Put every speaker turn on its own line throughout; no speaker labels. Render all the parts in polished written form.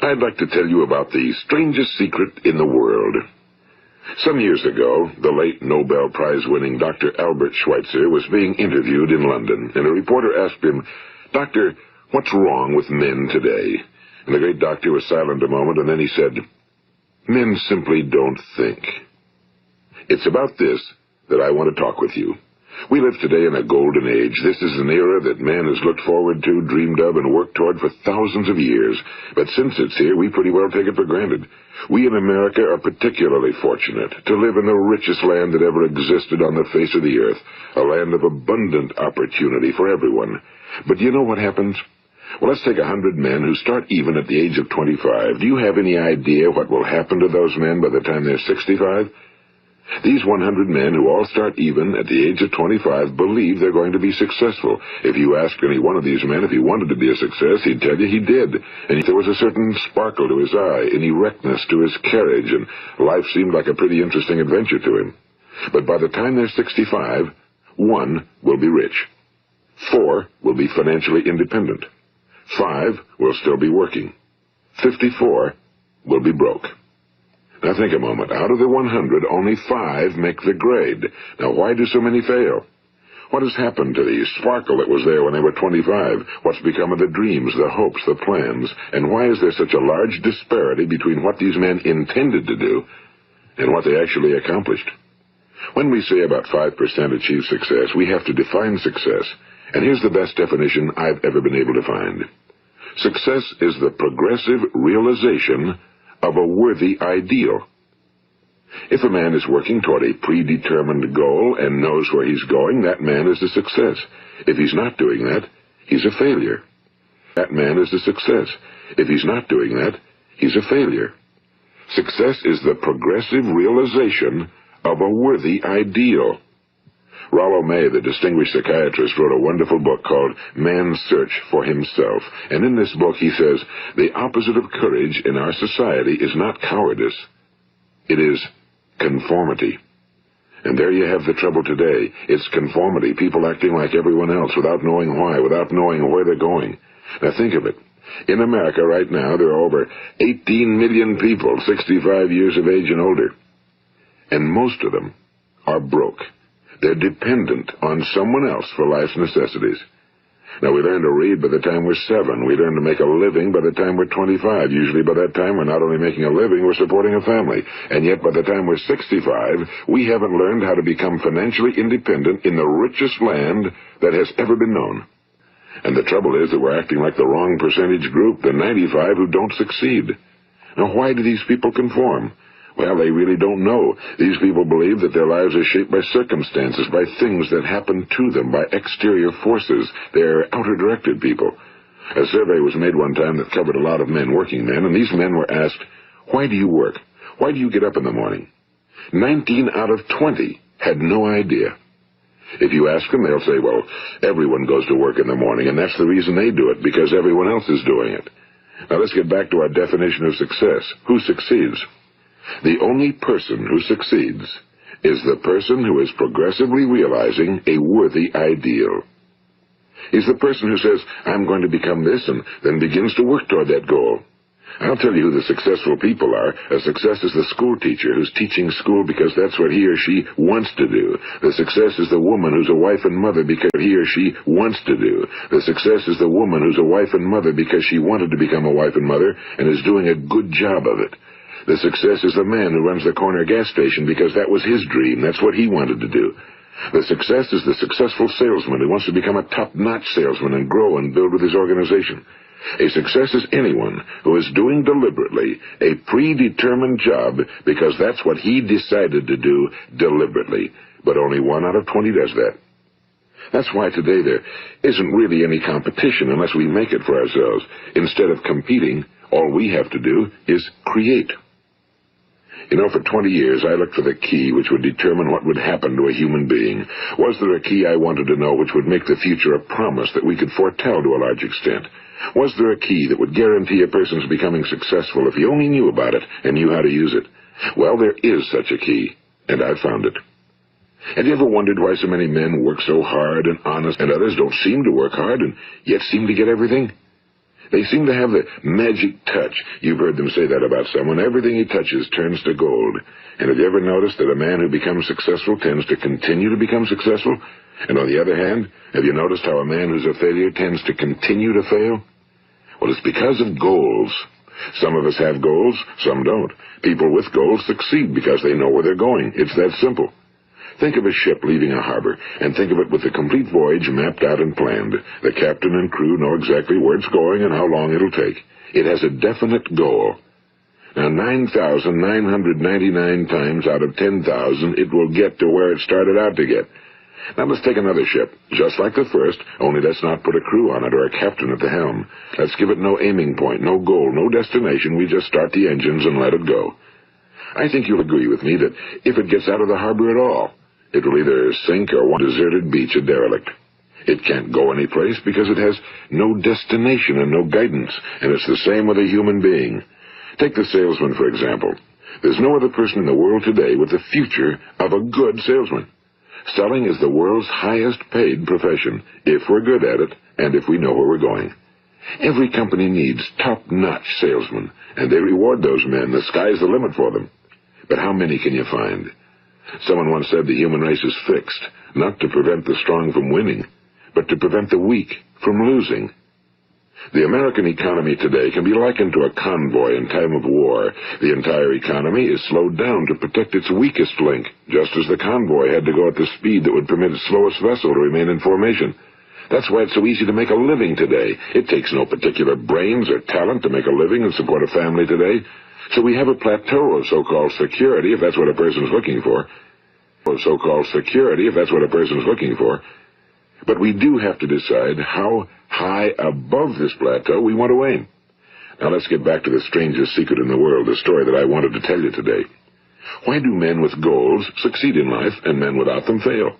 I'd like to tell you about the strangest secret in the world. Some years ago, the late Nobel Prize-winning Dr. Albert Schweitzer was being interviewed in London, and a reporter asked him, "Doctor, what's wrong with men today?" And the great doctor was silent a moment, and then he said, "Men simply don't think." It's about this that I want to talk with you. We live today in a golden age. This is an era that man has looked forward to, dreamed of, and worked toward for thousands of years. But since it's here, we pretty well take it for granted. We in America are particularly fortunate to live in the richest land that ever existed on the face of the earth, a land of abundant opportunity for everyone. But do you know what happens? Well, let's take 100 men who start even at the age of 25. Do you have any idea what will happen to those men by the time they're 65? These 100 men who all start even at the age of 25 believe they're going to be successful. If you ask any one of these men if he wanted to be a success, he'd tell you he did. And there was a certain sparkle to his eye, an erectness to his carriage, and life seemed like a pretty interesting adventure to him. But by the time they're 65, 1 will be rich. 4 will be financially independent. 5 will still be working. 54 will be broke. Now think a moment. Out of the 100, only 5 make the grade. Now why do so many fail? What has happened to the sparkle that was there when they were 25? What's become of the dreams, the hopes, the plans? And why is there such a large disparity between what these men intended to do and what they actually accomplished? When we say about 5% achieve success, we have to define success. And here's the best definition I've ever been able to find. Success is the progressive realization of a worthy ideal. If a man is working toward a predetermined goal and knows where he's going, that man is a success. If he's not doing that, he's a failure. That man is a success. If he's not doing that, he's a failure. Success is the progressive realization of a worthy ideal. Rollo May, the distinguished psychiatrist, wrote a wonderful book called Man's Search for Himself. And in this book he says, the opposite of courage in our society is not cowardice. It is conformity. And there you have the trouble today. It's conformity. People acting like everyone else without knowing why, without knowing where they're going. Now think of it. In America right now, there are over 18 million people 65 years of age and older. And most of them are broke. They're dependent on someone else for life's necessities. Now, we learn to read by the time we're 7. We learn to make a living by the time we're 25. Usually by that time, we're not only making a living, we're supporting a family. And yet, by the time we're 65, we haven't learned how to become financially independent in the richest land that has ever been known. And the trouble is that we're acting like the wrong percentage group, the 95 who don't succeed. Now, why do these people conform? Well, they really don't know. These people believe that their lives are shaped by circumstances, by things that happen to them, by exterior forces. They're outer-directed people. A survey was made one time that covered a lot of men, working men, and these men were asked, "Why do you work? Why do you get up in the morning?" 19 out of 20 had no idea. If you ask them, they'll say, well, everyone goes to work in the morning, and that's the reason they do it, because everyone else is doing it. Now let's get back to our definition of success. Who succeeds? The only person who succeeds is the person who is progressively realizing a worthy ideal. He's the person who says, I'm going to become this, and then begins to work toward that goal. I'll tell you who the successful people are. A success is the school teacher who's teaching school because that's what he or she wants to do. The success is the woman who's a wife and mother because he or she wants to do. The success is the woman who's a wife and mother because she wanted to become a wife and mother and is doing a good job of it. The success is the man who runs the corner gas station because that was his dream. That's what he wanted to do. The success is the successful salesman who wants to become a top-notch salesman and grow and build with his organization. A success is anyone who is doing deliberately a predetermined job because that's what he decided to do deliberately. But only 1 out of 20 does that. That's why today there isn't really any competition unless we make it for ourselves. Instead of competing, all we have to do is create. You know, for 20 years, I looked for the key which would determine what would happen to a human being. Was there a key I wanted to know which would make the future a promise that we could foretell to a large extent? Was there a key that would guarantee a person's becoming successful if he only knew about it and knew how to use it? Well, there is such a key, and I've found it. Have you ever wondered why so many men work so hard and honest and others don't seem to work hard and yet seem to get everything? They seem to have the magic touch. You've heard them say that about someone. Everything he touches turns to gold. And have you ever noticed that a man who becomes successful tends to continue to become successful? And on the other hand, have you noticed how a man who's a failure tends to continue to fail? Well, it's because of goals. Some of us have goals, some don't. People with goals succeed because they know where they're going. It's that simple. Think of a ship leaving a harbor, and think of it with the complete voyage mapped out and planned. The captain and crew know exactly where it's going and how long it'll take. It has a definite goal. Now, 9,999 times out of 10,000, it will get to where it started out to get. Now, let's take another ship, just like the first, only let's not put a crew on it or a captain at the helm. Let's give it no aiming point, no goal, no destination. We just start the engines and let it go. I think you'll agree with me that if it gets out of the harbor at all, it will either sink or one deserted beach, a derelict. It can't go any place because it has no destination and no guidance, and it's the same with a human being. Take the salesman, for example. There's no other person in the world today with the future of a good salesman. Selling is the world's highest paid profession, if we're good at it and if we know where we're going. Every company needs top-notch salesmen, and they reward those men. The sky's the limit for them. But how many can you find? Someone once said the human race is fixed, not to prevent the strong from winning, but to prevent the weak from losing. The American economy today can be likened to a convoy in time of war. The entire economy is slowed down to protect its weakest link, just as the convoy had to go at the speed that would permit its slowest vessel to remain in formation. That's why it's so easy to make a living today. It takes no particular brains or talent to make a living and support a family today. So we have a plateau of so-called security, if that's what a person's looking for. Or so-called security, if that's what a person's looking for. But we do have to decide how high above this plateau we want to aim. Now let's get back to the strangest secret in the world, the story that I wanted to tell you today. Why do men with goals succeed in life and men without them fail?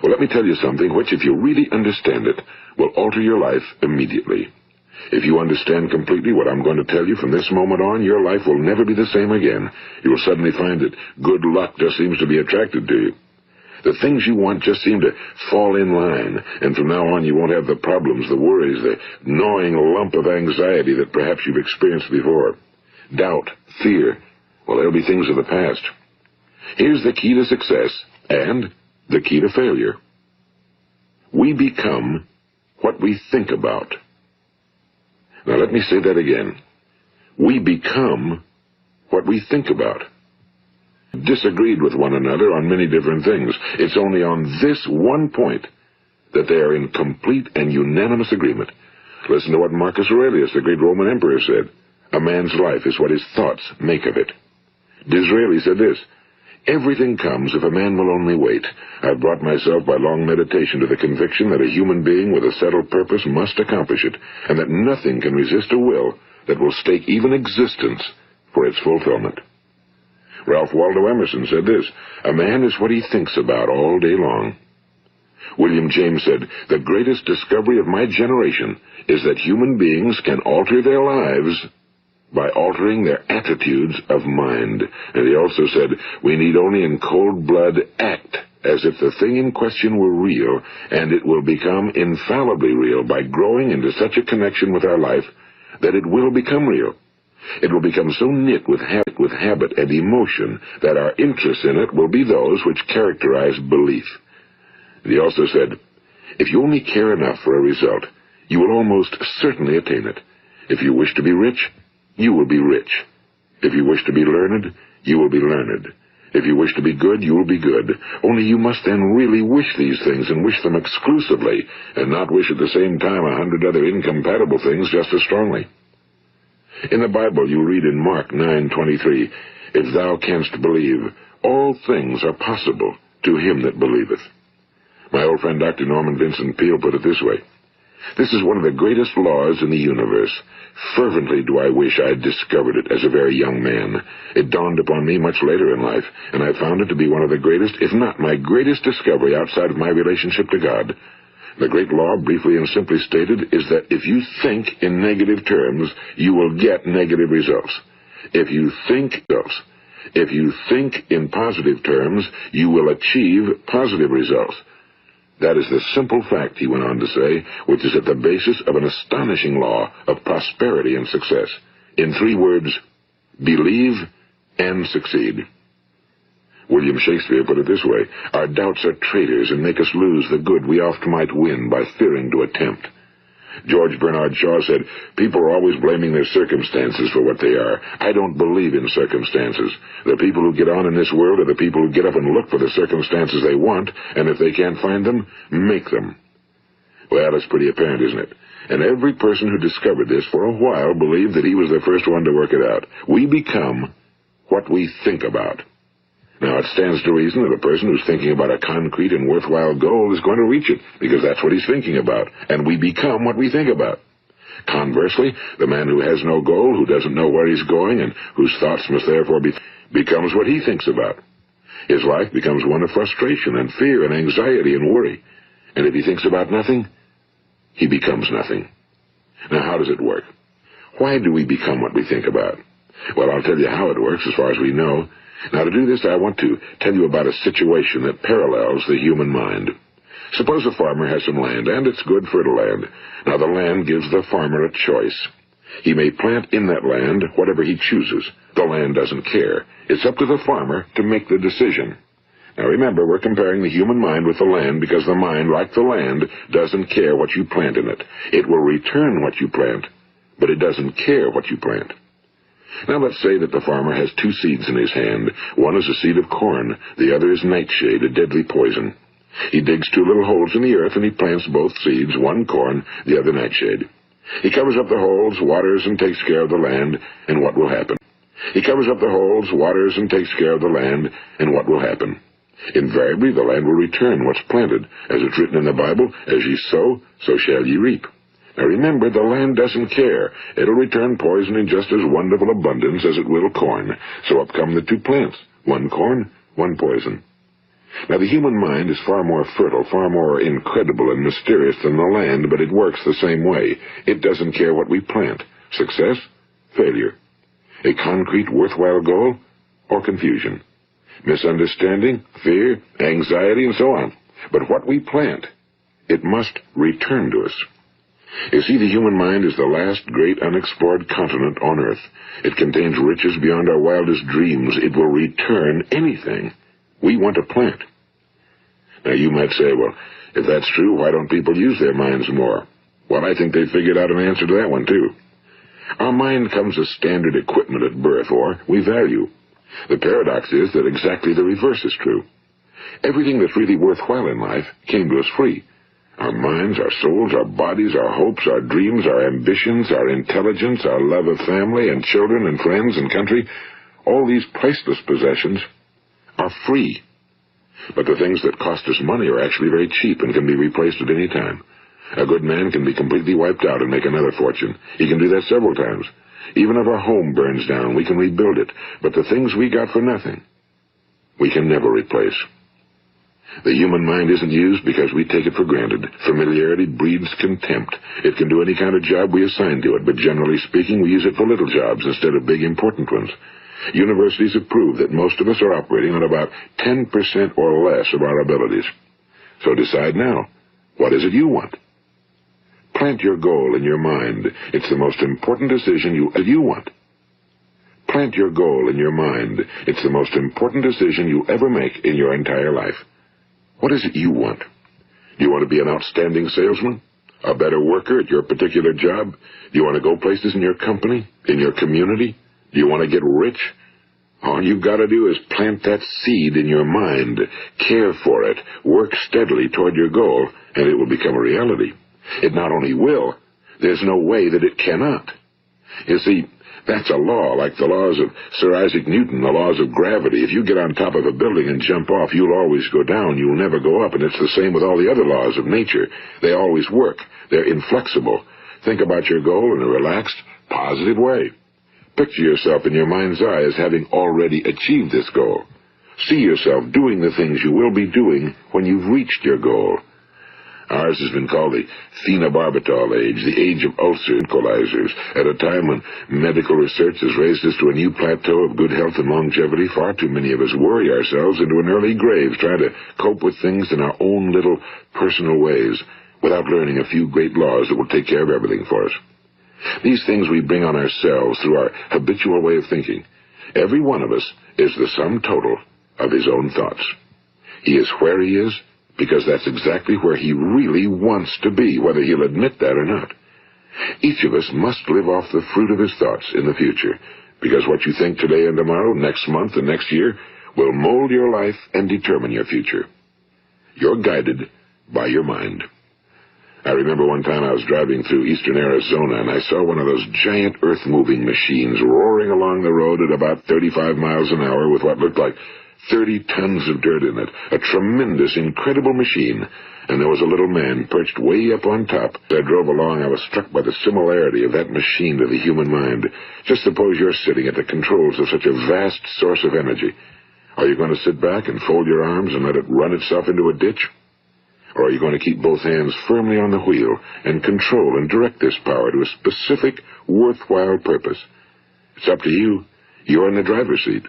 Well, let me tell you something which, if you really understand it, will alter your life immediately. If you understand completely what I'm going to tell you from this moment on, your life will never be the same again. You will suddenly find that good luck just seems to be attracted to you. The things you want just seem to fall in line, and from now on you won't have the problems, the worries, the gnawing lump of anxiety that perhaps you've experienced before. Doubt, fear, well, they'll be things of the past. Here's the key to success and the key to failure. We become what we think about. Now let me say that again. We become what we think about. Disagreed with one another on many different things. It's only on this one point that they are in complete and unanimous agreement. Listen to what Marcus Aurelius, the great Roman emperor, said. A man's life is what his thoughts make of it. Disraeli said this, everything comes if a man will only wait. I've brought myself by long meditation to the conviction that a human being with a settled purpose must accomplish it, and that nothing can resist a will that will stake even existence for its fulfillment. Ralph Waldo Emerson said this, a man is what he thinks about all day long. William James said, the greatest discovery of my generation is that human beings can alter their lives by altering their attitudes of mind. And he also said, we need only in cold blood act as if the thing in question were real, and it will become infallibly real by growing into such a connection with our life that it will become real. It will become so knit with habit and emotion that our interests in it will be those which characterize belief. And he also said, if you only care enough for a result, you will almost certainly attain it. If you wish to be rich, you will be rich. If you wish to be learned, you will be learned. If you wish to be good, you will be good. Only you must then really wish these things and wish them exclusively, and not wish at the same time 100 other incompatible things just as strongly. In the Bible, you read in Mark 9:23, if thou canst believe, all things are possible to him that believeth. My old friend Dr. Norman Vincent Peale put it this way, this is one of the greatest laws in the universe. Fervently do I wish I had discovered it as a very young man. It dawned upon me much later in life, and I found it to be one of the greatest, if not my greatest discovery outside of my relationship to God. The great law, briefly and simply stated, is that if you think in negative terms, you will get negative results. If you think in positive terms, you will achieve positive results. That is the simple fact, he went on to say, which is at the basis of an astonishing law of prosperity and success. In 3 words, believe and succeed. William Shakespeare put it this way: our doubts are traitors and make us lose the good we oft might win by fearing to attempt. George Bernard Shaw said, people are always blaming their circumstances for what they are. I don't believe in circumstances. The people who get on in this world are the people who get up and look for the circumstances they want, and if they can't find them, make them. Well, it's pretty apparent, isn't it? And every person who discovered this for a while believed that he was the first one to work it out. We become what we think about. Now, it stands to reason that a person who's thinking about a concrete and worthwhile goal is going to reach it, because that's what he's thinking about, and we become what we think about. Conversely, the man who has no goal, who doesn't know where he's going, and whose thoughts must therefore becomes what he thinks about. His life becomes one of frustration and fear and anxiety and worry, and if he thinks about nothing, he becomes nothing. Now, how does it work? Why do we become what we think about? Well, I'll tell you how it works as far as we know. Now, to do this, I want to tell you about a situation that parallels the human mind. Suppose a farmer has some land, and it's good fertile land. Now, the land gives the farmer a choice. He may plant in that land whatever he chooses. The land doesn't care. It's up to the farmer to make the decision. Now, remember, we're comparing the human mind with the land because the mind, like the land, doesn't care what you plant in it. It will return what you plant, but it doesn't care what you plant. Now let's say that the farmer has 2 seeds in his hand. One is a seed of corn, the other is nightshade, a deadly poison. He digs 2 little holes in the earth and he plants both seeds, one corn, the other nightshade. He covers up the holes, waters, and takes care of the land, and what will happen? He covers up the holes, waters, and takes care of the land, and what will happen? Invariably the land will return what's planted. As it's written in the Bible, as ye sow, so shall ye reap. Now remember, the land doesn't care. It'll return poison in just as wonderful abundance as it will corn. So up come the 2 plants, one corn, one poison. Now the human mind is far more fertile, far more incredible and mysterious than the land, but it works the same way. It doesn't care what we plant. Success, failure. A concrete, worthwhile goal, or confusion. Misunderstanding, fear, anxiety, and so on. But what we plant, it must return to us. You see, the human mind is the last great unexplored continent on Earth. It contains riches beyond our wildest dreams. It will return anything we want to plant. Now, you might say, well, if that's true, why don't people use their minds more? Well, I think they figured out an answer to that one, too. Our mind comes as standard equipment at birth, or we value. The paradox is that exactly the reverse is true. Everything that's really worthwhile in life came to us free. Our minds, our souls, our bodies, our hopes, our dreams, our ambitions, our intelligence, our love of family and children and friends and country, all these priceless possessions are free. But the things that cost us money are actually very cheap and can be replaced at any time. A good man can be completely wiped out and make another fortune. He can do that several times. Even if our home burns down, we can rebuild it. But the things we got for nothing, we can never replace. The human mind isn't used because we take it for granted. Familiarity breeds contempt. It can do any kind of job we assign to it, but generally speaking, we use it for little jobs instead of big, important ones. Universities have proved that most of us are operating on about 10% or less of our abilities. So decide now, what is it you want? Plant your goal in your mind. It's the most important decision you want. Plant your goal in your mind. It's the most important decision you ever make in your entire life. What is it you want? Do you want to be an outstanding salesman? A better worker at your particular job? Do you want to go places in your company? In your community? Do you want to get rich? All you've got to do is plant that seed in your mind, care for it, work steadily toward your goal, and it will become a reality. It not only will, there's no way that it cannot. You see, that's a law, like the laws of Sir Isaac Newton, the laws of gravity. If you get on top of a building and jump off, you'll always go down. You'll never go up, and it's the same with all the other laws of nature. They always work. They're inflexible. Think about your goal in a relaxed, positive way. Picture yourself in your mind's eye as having already achieved this goal. See yourself doing the things you will be doing when you've reached your goal. Ours has been called the phenobarbital age, the age of ulcer tranquilizers, at a time when medical research has raised us to a new plateau of good health and longevity. Far too many of us worry ourselves into an early grave trying to cope with things in our own little personal ways without learning a few great laws that will take care of everything for us. These things we bring on ourselves through our habitual way of thinking. Every one of us is the sum total of his own thoughts. He is where he is because that's exactly where he really wants to be, whether he'll admit that or not. Each of us must live off the fruit of his thoughts in the future, because what you think today and tomorrow, next month and next year, will mold your life and determine your future. You're guided by your mind. I remember one time I was driving through eastern Arizona, and I saw one of those giant earth-moving machines roaring along the road at about 35 miles an hour with what looked like 30 tons of dirt in it. A tremendous, incredible machine. And there was a little man perched way up on top. As I drove along, I was struck by the similarity of that machine to the human mind. Just suppose you're sitting at the controls of such a vast source of energy. Are you going to sit back and fold your arms and let it run itself into a ditch? Or are you going to keep both hands firmly on the wheel and control and direct this power to a specific, worthwhile purpose? It's up to you. You're in the driver's seat.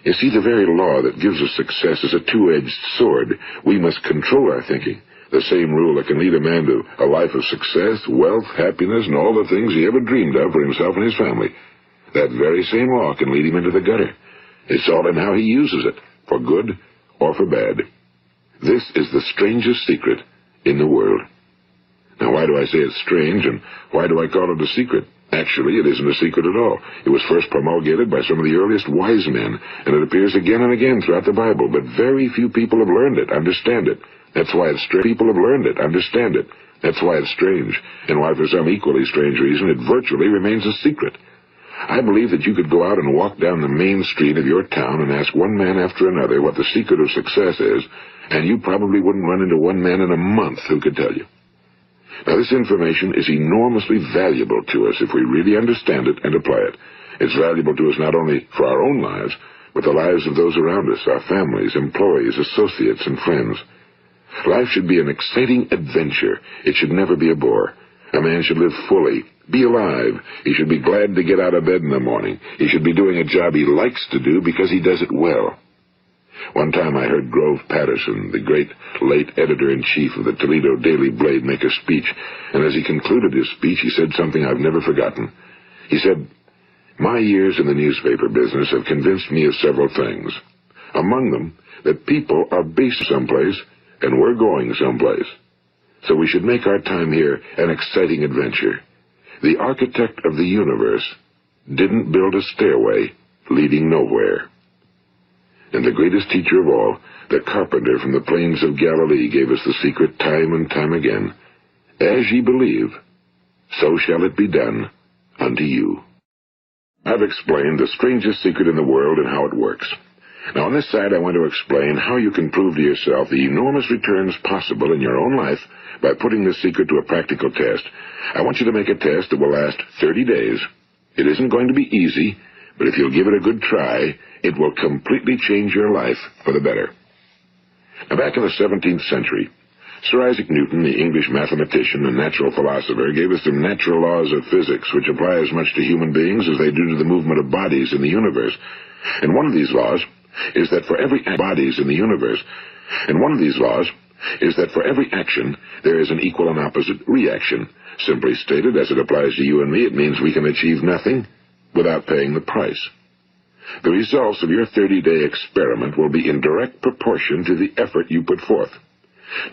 You see, the very law that gives us success is a two-edged sword. We must control our thinking. The same rule that can lead a man to a life of success, wealth, happiness, and all the things he ever dreamed of for himself and his family. That very same law can lead him into the gutter. It's all in how he uses it, for good or for bad. This is the strangest secret in the world. Now, why do I say it's strange, and why do I call it a secret? Actually, it isn't a secret at all. It was first promulgated by some of the earliest wise men, and it appears again and again throughout the Bible, but very few people have learned it, understand it. That's why it's strange. People have learned it, understand it. That's why it's strange, and why for some equally strange reason it virtually remains a secret. I believe that you could go out and walk down the main street of your town and ask one man after another what the secret of success is, and you probably wouldn't run into one man in a month who could tell you. Now, this information is enormously valuable to us if we really understand it and apply it. It's valuable to us not only for our own lives, but the lives of those around us, our families, employees, associates, and friends. Life should be an exciting adventure. It should never be a bore. A man should live fully, be alive. He should be glad to get out of bed in the morning. He should be doing a job he likes to do because he does it well. One time I heard Grove Patterson, the great late editor-in-chief of the Toledo Daily Blade, make a speech, and as he concluded his speech, he said something I've never forgotten. He said, "My years in the newspaper business have convinced me of several things. Among them, that people are based someplace, and we're going someplace. So we should make our time here an exciting adventure. The architect of the universe didn't build a stairway leading nowhere." And the greatest teacher of all, the carpenter from the plains of Galilee, gave us the secret time and time again. As ye believe, so shall it be done unto you. I've explained the strangest secret in the world and how it works. Now, on this side, I want to explain how you can prove to yourself the enormous returns possible in your own life by putting this secret to a practical test. I want you to make a test that will last 30 days. It isn't going to be easy, but if you'll give it a good try, it will completely change your life for the better. Now, back in the 17th century, Sir Isaac Newton, the English mathematician and natural philosopher, gave us some natural laws of physics which apply as much to human beings as they do to the movement of bodies in the universe. And one of these laws is that for every action, there is an equal and opposite reaction. Simply stated, as it applies to you and me, it means we can achieve nothing without paying the price. The results of your 30-day experiment will be in direct proportion to the effort you put forth.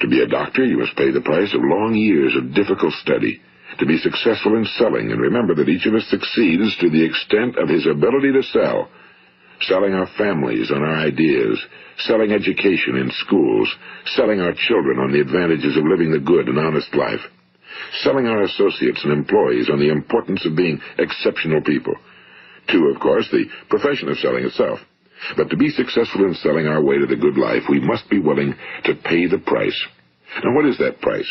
To be a doctor, you must pay the price of long years of difficult study. To be successful in selling, and remember that each of us succeeds to the extent of his ability to sell. Selling our families on our ideas, selling education in schools, selling our children on the advantages of living the good and honest life, selling our associates and employees on the importance of being exceptional people. To, of course, the profession of selling itself. But to be successful in selling our way to the good life, we must be willing to pay the price. Now, what is that price?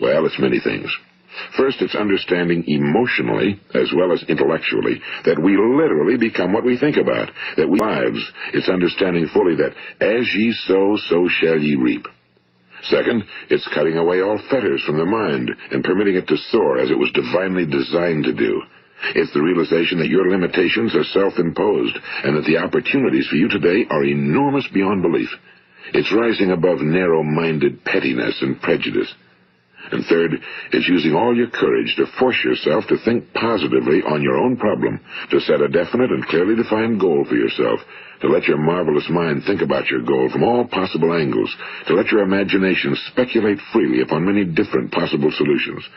Well, it's many things. First, it's understanding emotionally, as well as intellectually, that we literally become what we think about, that we lives. It's understanding fully that as ye sow, so shall ye reap. Second, it's cutting away all fetters from the mind and permitting it to soar as it was divinely designed to do. It's the realization that your limitations are self-imposed and that the opportunities for you today are enormous beyond belief. It's rising above narrow-minded pettiness and prejudice. And third, it's using all your courage to force yourself to think positively on your own problem, to set a definite and clearly defined goal for yourself, to let your marvelous mind think about your goal from all possible angles, to let your imagination speculate freely upon many different possible solutions,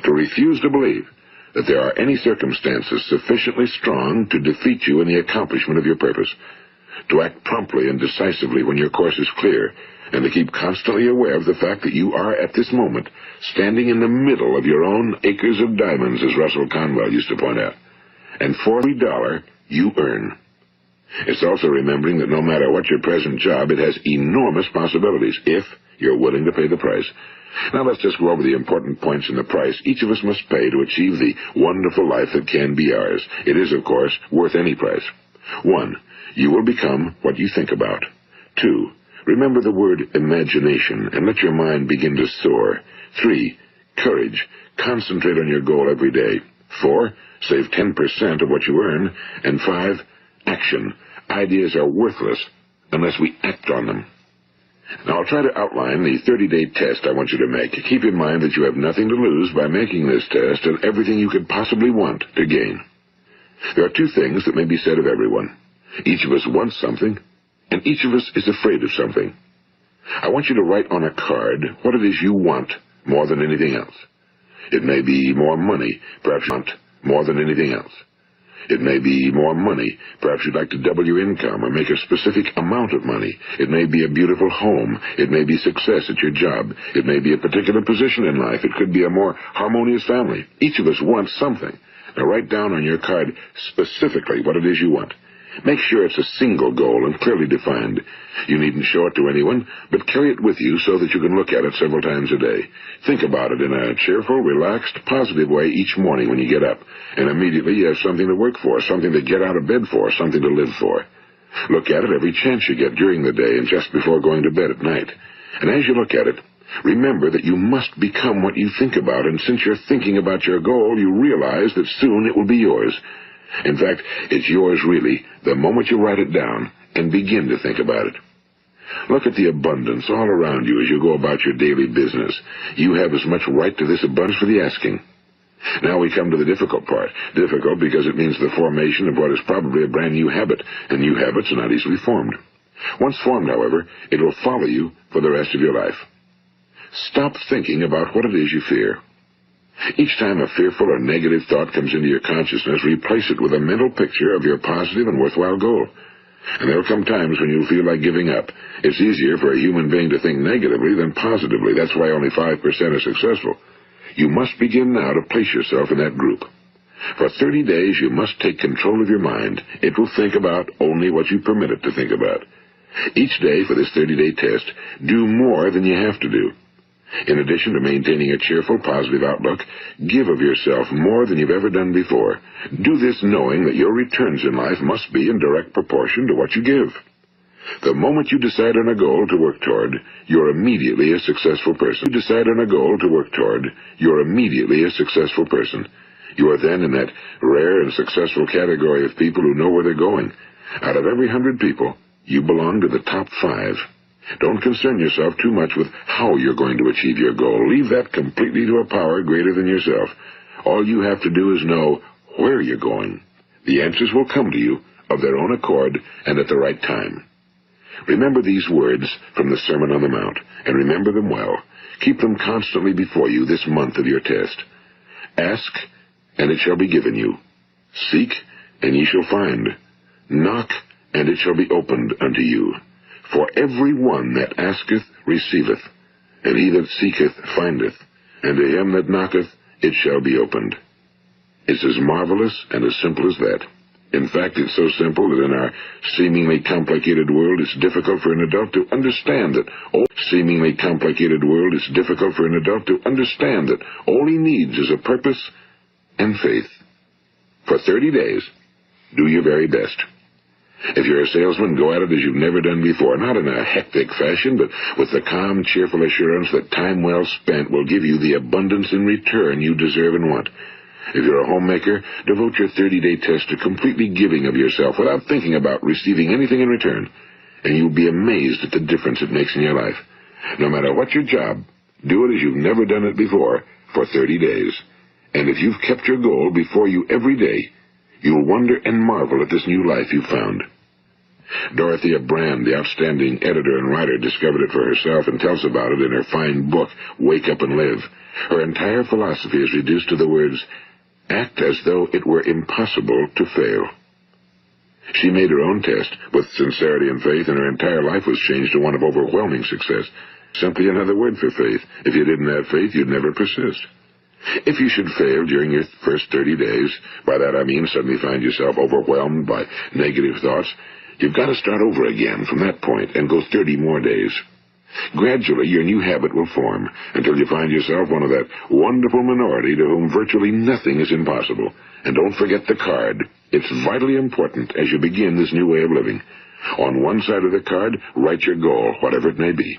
to refuse to believe that there are any circumstances sufficiently strong to defeat you in the accomplishment of your purpose, to act promptly and decisively when your course is clear, and to keep constantly aware of the fact that you are, at this moment, standing in the middle of your own acres of diamonds, as Russell Conwell used to point out. And for every dollar you earn. It's also remembering that no matter what your present job, it has enormous possibilities, if you're willing to pay the price. Now let's just go over the important points in the price each of us must pay to achieve the wonderful life that can be ours. It is, of course, worth any price. 1. You will become what you think about. 2. Remember the word imagination and let your mind begin to soar. 3. Courage. Concentrate on your goal every day. 4. Save 10% of what you earn. And 5. Action. Ideas are worthless unless we act on them. Now I'll try to outline the 30-day test I want you to make. Keep in mind that you have nothing to lose by making this test and everything you could possibly want to gain. There are 2 things that may be said of everyone. Each of us wants something, and each of us is afraid of something. I want you to write on a card what it is you want more than anything else. It may be more money, perhaps you want more than anything else. It may be more money, perhaps you'd like to double your income or make a specific amount of money. It may be a beautiful home. It may be success at your job. It may be a particular position in life. It could be a more harmonious family. Each of us wants something. Now write down on your card specifically what it is you want. Make sure it's a single goal and clearly defined. You needn't show it to anyone, but carry it with you so that you can look at it several times a day. Think about it in a cheerful, relaxed, positive way each morning when you get up, and immediately you have something to work for, something to get out of bed for, something to live for. Look at it every chance you get during the day and just before going to bed at night. And as you look at it, remember that you must become what you think about, and since you're thinking about your goal, you realize that soon it will be yours. In fact, it's yours really the moment you write it down and begin to think about it. Look at the abundance all around you as you go about your daily business. You have as much right to this abundance for the asking. Now we come to the difficult part. Difficult because it means the formation of what is probably a brand new habit, and new habits are not easily formed. Once formed, however, it will follow you for the rest of your life. Stop thinking about what it is you fear. Each time a fearful or negative thought comes into your consciousness, replace it with a mental picture of your positive and worthwhile goal. And there will come times when you'll feel like giving up. It's easier for a human being to think negatively than positively. That's why only 5% are successful. You must begin now to place yourself in that group. For 30 days, you must take control of your mind. It will think about only what you permit it to think about. Each day for this 30-day test, do more than you have to do. In addition to maintaining a cheerful, positive outlook, give of yourself more than you've ever done before. Do this knowing that your returns in life must be in direct proportion to what you give. The moment you decide on a goal to work toward, you're immediately a successful person. You decide on a goal to work toward, you're immediately a successful person. You are then in that rare and successful category of people who know where they're going. Out of every 100 people, you belong to the top 5. Don't concern yourself too much with how you're going to achieve your goal. Leave that completely to a power greater than yourself. All you have to do is know where you're going. The answers will come to you of their own accord and at the right time. Remember these words from the Sermon on the Mount, and remember them well. Keep them constantly before you this month of your test. Ask, and it shall be given you. Seek, and ye shall find. Knock, and it shall be opened unto you. For every one that asketh receiveth, and he that seeketh findeth, and to him that knocketh it shall be opened. It's as marvelous and as simple as that. In fact, it's so simple that in our seemingly complicated world, it's difficult for an adult to understand that all he needs is a purpose and faith. For 30 days, do your very best. If you're a salesman, go at it as you've never done before, not in a hectic fashion, but with the calm, cheerful assurance that time well spent will give you the abundance in return you deserve and want. If you're a homemaker, devote your 30-day test to completely giving of yourself without thinking about receiving anything in return, and you'll be amazed at the difference it makes in your life. No matter what your job, do it as you've never done it before for 30 days. And if you've kept your goal before you every day, you'll wonder and marvel at this new life you've found. Dorothea Brand, the outstanding editor and writer, discovered it for herself and tells about it in her fine book, Wake Up and Live. Her entire philosophy is reduced to the words, act as though it were impossible to fail. She made her own test with sincerity and faith, and her entire life was changed to one of overwhelming success. Simply another word for faith. If you didn't have faith, you'd never persist. If you should fail during your first 30 days, by that I mean suddenly find yourself overwhelmed by negative thoughts, you've got to start over again from that point and go 30 more days. Gradually, your new habit will form until you find yourself one of that wonderful minority to whom virtually nothing is impossible. And don't forget the card. It's vitally important as you begin this new way of living. On one side of the card, write your goal, whatever it may be.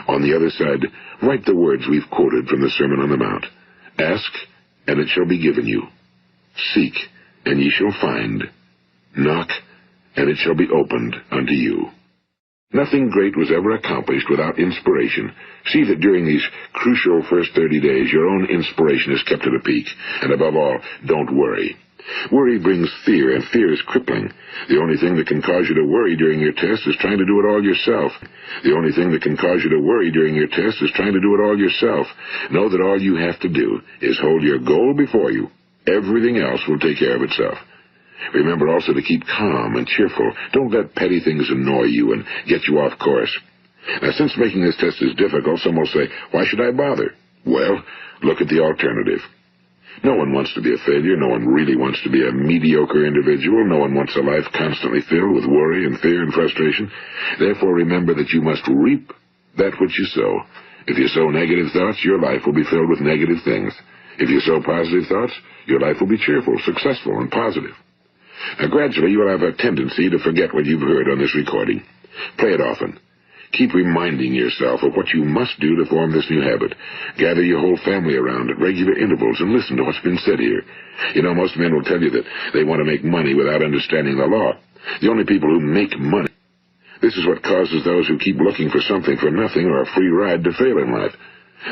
On the other side, write the words we've quoted from the Sermon on the Mount. Ask, and it shall be given you. Seek, and ye shall find. Knock, and it shall be opened unto you. Nothing great was ever accomplished without inspiration. See that during these crucial first 30 days, your own inspiration is kept at a peak. And above all, don't worry. Worry brings fear, and fear is crippling. The only thing that can cause you to worry during your test is trying to do it all yourself. The only thing that can cause you to worry during your test is trying to do it all yourself. Know that all you have to do is hold your goal before you. Everything else will take care of itself. Remember also to keep calm and cheerful. Don't let petty things annoy you and get you off course. Now, since making this test is difficult, some will say, why should I bother? Well, look at the alternative. No one wants to be a failure. No one really wants to be a mediocre individual. No one wants a life constantly filled with worry and fear and frustration. Therefore, remember that you must reap that which you sow. If you sow negative thoughts, your life will be filled with negative things. If you sow positive thoughts, your life will be cheerful, successful, and positive. Now, gradually, you will have a tendency to forget what you've heard on this recording. Play it often. Keep reminding yourself of what you must do to form this new habit. Gather your whole family around at regular intervals and listen to what's been said here. You know, most men will tell you that they want to make money without understanding the law. The only people who make money. This is what causes those who keep looking for something for nothing or a free ride to fail in life.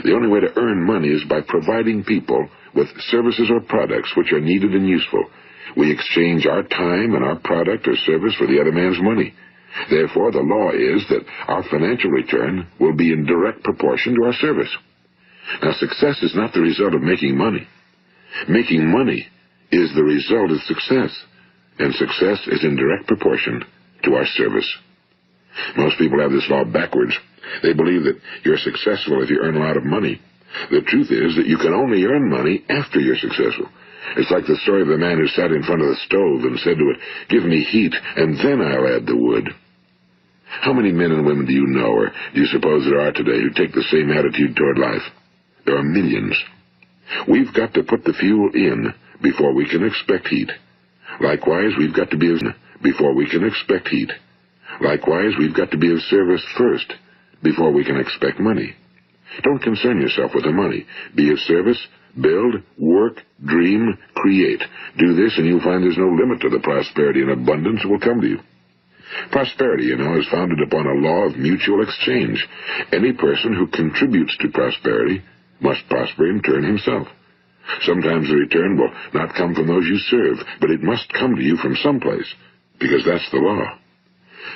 The only way to earn money is by providing people with services or products which are needed and useful. We exchange our time and our product or service for the other man's money. Therefore, the law is that our financial return will be in direct proportion to our service. Now, success is not the result of making money. Making money is the result of success, and success is in direct proportion to our service. Most people have this law backwards. They believe that you're successful if you earn a lot of money. The truth is that you can only earn money after you're successful. It's like the story of the man who sat in front of the stove and said to it, "Give me heat, and then I'll add the wood." How many men and women do you know, or do you suppose there are today, who take the same attitude toward life? There are millions. We've got to put the fuel in before we can expect heat. Likewise, we've got to be of before we can expect heat. Likewise, we've got to be of service first before we can expect money. Don't concern yourself with the money. Be of service, build, work, dream, create. Do this, and you'll find there's no limit to the prosperity and abundance that will come to you. Prosperity, you know, is founded upon a law of mutual exchange. Any person who contributes to prosperity must prosper in turn himself. Sometimes the return will not come from those you serve, but it must come to you from someplace, because that's the law.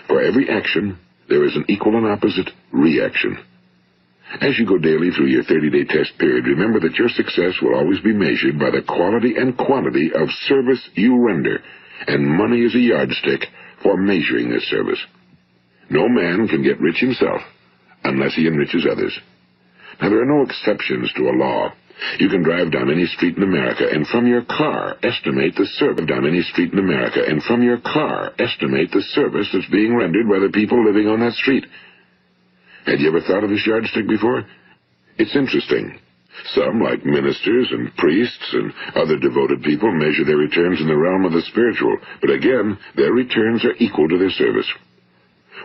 For every action, there is an equal and opposite reaction. As you go daily through your 30-day test period, remember that your success will always be measured by the quality and quantity of service you render, and money is a yardstick for measuring this service. No man can get rich himself unless he enriches others. Now, there are no exceptions to a law. You can drive down any street in America and from your car estimate the service down any street in America and from your car estimate the service that's being rendered by the people living on that street. Had you ever thought of this yardstick before? It's interesting. Some, like ministers and priests and other devoted people, measure their returns in the realm of the spiritual, but again, their returns are equal to their service.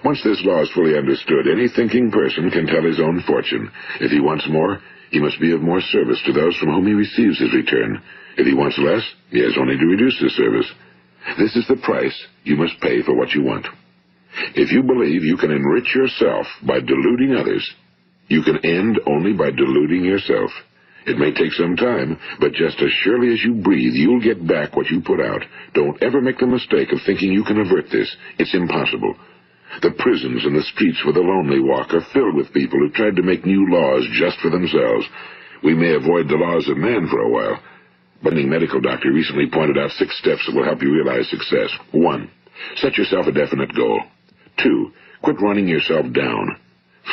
Once this law is fully understood, any thinking person can tell his own fortune. If he wants more, he must be of more service to those from whom he receives his return. If he wants less, he has only to reduce his service. This is the price you must pay for what you want. If you believe you can enrich yourself by deluding others, you can end only by deluding yourself. It may take some time, but just as surely as you breathe, you'll get back what you put out. Don't ever make the mistake of thinking you can avert this. It's impossible. The prisons and the streets where the lonely walk are filled with people who tried to make new laws just for themselves. We may avoid the laws of man for a while, but a medical doctor recently pointed out 6 steps that will help you realize success. 1. Set yourself a definite goal. 2. Quit running yourself down.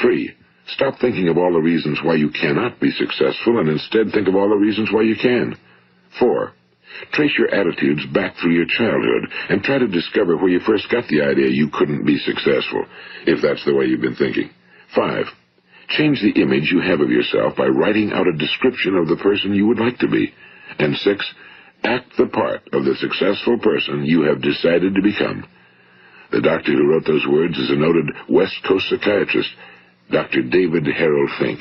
3. Stop thinking of all the reasons why you cannot be successful and instead think of all the reasons why you can. 4. Trace your attitudes back through your childhood and try to discover where you first got the idea you couldn't be successful, if that's the way you've been thinking. 5. Change the image you have of yourself by writing out a description of the person you would like to be. And 6. Act the part of the successful person you have decided to become. The doctor who wrote those words is a noted West Coast psychiatrist, Dr. David Harold Fink.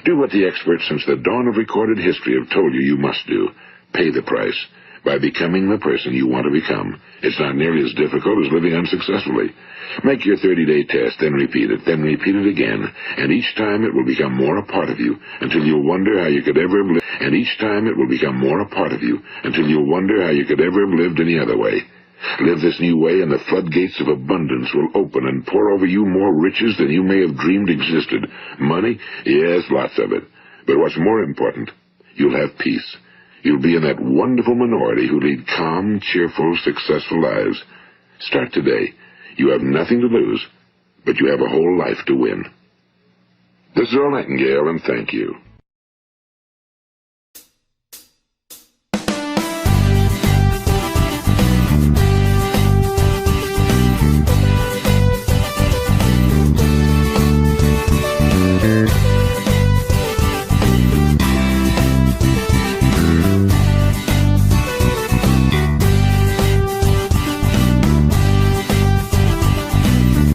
Do what the experts since the dawn of recorded history have told you you must do. Pay the price by becoming the person you want to become. It's not nearly as difficult as living unsuccessfully. Make your 30-day test, then repeat it again, and each time it will become more a part of you until you'll wonder how you could ever have lived. And each time it will become more a part of you until you'll wonder how you could ever have lived any other way. Live this new way, and the floodgates of abundance will open and pour over you more riches than you may have dreamed existed. Money? Yes, lots of it. But what's more important, you'll have peace. You'll be in that wonderful minority who lead calm, cheerful, successful lives. Start today. You have nothing to lose, but you have a whole life to win. This is Earl Nightingale, and thank you.